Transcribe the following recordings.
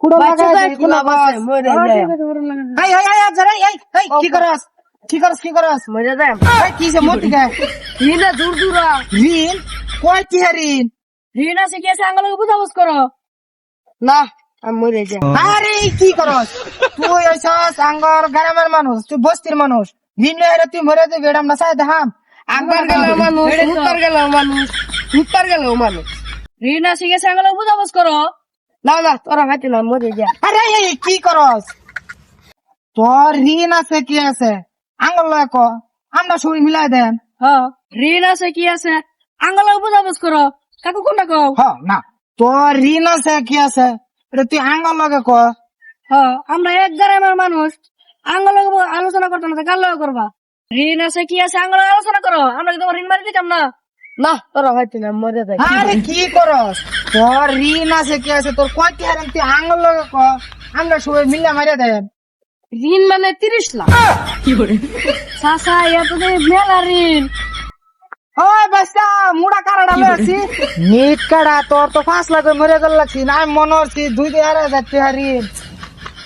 কুড়ো লাগাই বাচ্চা দে, কি কুড়ো লাভ বাস। আছে, মরে যায়। কি করস? কি করস? মরে যায়। এই কিসে মতি গে? রিনা দূর দূরা। ঋণ? কয় কি ঋণ? রিনা শিখেছে আঙ্গলকে বুঝাবুঝ করো। না, আমি মরে যাই। আরে কি করস? তুই হইছস আঙ্গর গ্রামের মানুষ, তুই বস্তির মানুষ। ঋণ লইরে তুই মরে যাবি, এটা আমরা চাই দেখাম। একবার গেল মানুষ, উত্তর গেল মানুষ, উত্তর গেল মানুষ। রিনা শিখেছে আঙ্গলকে বুঝাবুঝ করো। না না, তোরা ভাইতে না, মরে যা। আরে এই কি করস? তোর ঋণ আছে কি আছে? আঙ্গল লয় ক, আমরা সবাই মিলাই দেন। হ্যাঁ, ঋণ আছে কি আছে? আঙ্গলকে বুঝাবুঝ করো। কাকু কোনটা কও? হ না, তোর ঋণ আছে কি আছে? এটা তুই আঙ্গল লগে ক। হ্যাঁ, আমরা এক গ্রামের মানুষ। আঙ্গলকে আলোচনা করতে না, কার লগে করবা? ঋণ আছে কি আছে? আঙ্গলকে আলোচনা করো। আমরা কি তোমার ঋণ মারি দিতাম না? না, তোরা ভাইতে না, মরে যাই। আরে কি করস? তোর ঋণ আছে কি আছে? তোর কয় কি হারেন তুই আঙ্গল লগে ক, আমরা সবাই মিলে মারিয়া দেন। ঋণ মানে 30 লাখ। চাচা, এত মেলা ঋণ। ওই বাচ্চা মুড়া কারাটা লয়েছি নিট কাড়া তোর তো 5 লাখ মরে গেল লাগছি না আমি মনে হচ্ছি 2,000 টাকা ঋণ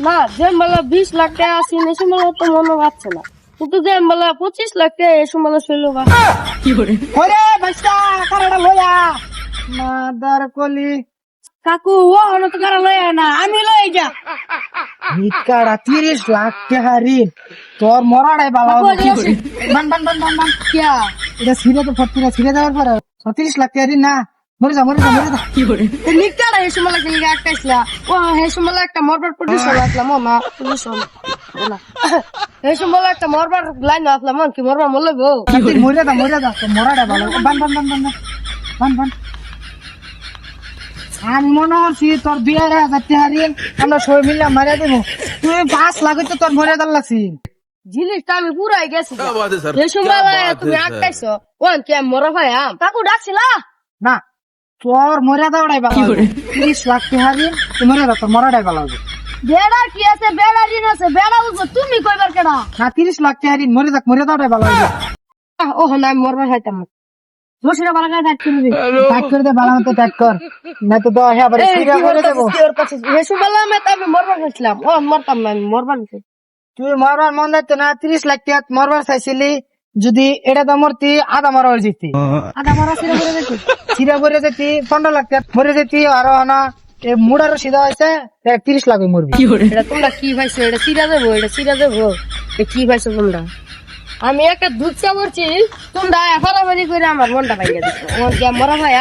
না, যে বলে 20 লাখ টাকা আছে এই সময় তো মনে পাচ্ছে না, কিন্তু যে বলে 25 লাখ টাকা এই সময় ছিল বা ওরে বাচ্চা কারাটা লয়া মাদার কলি কাকু ও হলো তো কারা লয় না, আমি লই যা। নিট কাড়া 30 লাখ টাকা ঋণ তোর মরাটাই ভালো হবে বান বান বান বান বান কিয়া এটা ছিঁড়ে তো ফটকিরা ছিঁড়ে দেওয়ার পরে 36 লাখ টাকা ঋণ না মরে যা মরে যা মরে যা নিকারা এই সময় লাগে একটা আসলা ও এই সময় একটা মরবার পজিশন আসলাম ও না পজিশন না এই সময় একটা মরবার লাইন আসলাম কি মরবার মরলে গো তুই মরে যা তোর মরাটাই ভালো হবে বান বান বান বান বান বান আমি মনে হচ্ছি তোর 2,000 টাকা ঋণ আমরা সবাই মিলে মারিয়া দেবো তুই 5 লাখ তো তোর মরে দেওয়ার লাগছি জিনিসটা আমি পুরাই গেছি क्या बात है सर এই সময় তুমি আটকাইছো ও কি মরা ভাই কাকু ডাকছিলা না তোর মরে দেওয়াটাই ভালো হবে 30 লাখ টাকা ঋণ তুই মরে যা তোর মরাটাই ভালো হবে বেড়া কি আছে বেড়া ঋণ আছে বেড়া বুঝবো তুমি কইবার কেডা না 30 লাখ টাকা ঋণ মরে দেওয়াটাই ভালো হবে ও না আমি মরবার খাইতাম না বসিরা বালা গায় থাকতে দিবি টাইট করে দে ভালো মতো টাইট কর না তো দশ আবার সিরা করে দেবো এই সময় আমি মরবার খাইছিলাম ও মরতাম না আমি মরবার খাইছি তুই মরবার মন যাচ্ছে না 30 লাখ টাকা মরবার চাইছিলি যদি এটা তো মরতি আধা মরা হয়ে যেতি আদা মরা সিরা করে দেখি সিরা ভরে যেতি 15 লাখ টাকা মরে যেতি আর না এই মুড়ারও সিধা হয়েছে 30 লাখ মরবি এটা তোমরা কি ভাইছো এটা সিরা দেবো এটা কি ভাইছো তোমরা আমি একটা দুধ চা করছি তোমরা ফারাফারি করে আমার মনটা ভাইয়া দিচ্ছ আমার কি মরা ভাই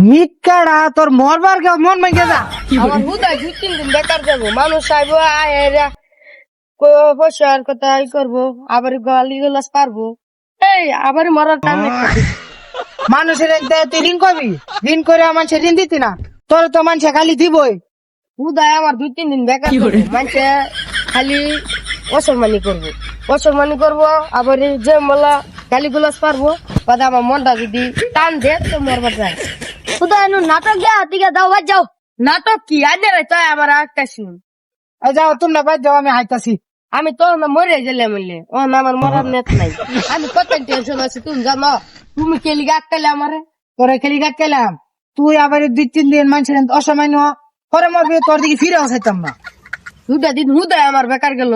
নিকাড়া তোর মরবার কেউ মন ভেঙে যা আমার হুদায় 2-3 দিন বেকার যাবো মানুষ আইবো আয় পয়সার কথা ই করবো আবার গালি গালাস পারবো এই আবার মরার টাইম মানুষের তুই ঋণ করবি ঋণ করে মানুষের ঋণ দিতি না তোর তো মানুষে খালি দিবই হুদায় আমার 2-3 দিন বেকার মানুষে খালি অসম্মানি করবো আবার যে মোলা গালি গুলাস পারবো বাদে আমার মনটা যদি টান দে তো মরবার যায় হুদায় নাটক দিকে দাও বাদ যাও নাটক কি আনে রে তাই আমার একটা শুন এই যাও তোমরা বাদ যাও আমি হাইতাছি আমি তো না মরে গেলে মরলে ও না আমার মরার নেট নাই আমি কত টেনশন আছে তুমি জানো তুমি কেলি গাটলে আমারে তোরে খেলি গাট খেলাম তুই আবার 2-3 দিন মানুষের অসামান্য পরে মরবি তোর দিকে ফিরে আসাইতাম না 2টা দিন হুদায় আমার বেকার গেল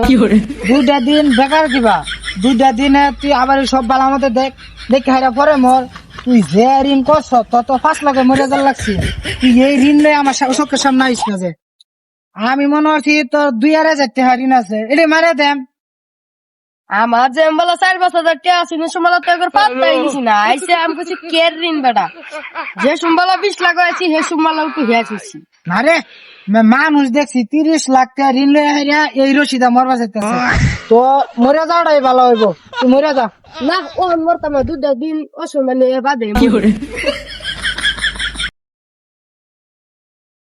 2টা দিন বেকার দিবা 2টা দিনে তুই আবার সব বালা মতো দেখে হারা পরে মর তুই যে ঋণ করছ তত 5 লাখে মরে যাওয়ার লাগছি তুই এই ঋণ নিয়ে আমার চোখের সামনে আইস না যে আমি মনে হচ্ছি তোর 2,000 টাকা ঋণ আছে এটা মারে দেম আমার যে বলা 4-5 হাজার টাকা আছে সমলা তো একবার পাত্তাই দিছি না আইসে আমি কিছু কেয়ার ঋণ বেটা যে সম্বলা 20 লাখ আছে হে সম্বলা একটু হেয়াছি না রে মানুষ দেখছি 30 লাখ টাকা ঋণ লয়ে হারিয়া এই রশিদা মরবা যেতেছে তো মরে যাওয়াটাই ভালো হইব তুই মরে যা না ও মরতাম 2টা দিন অসম্মানে বাদে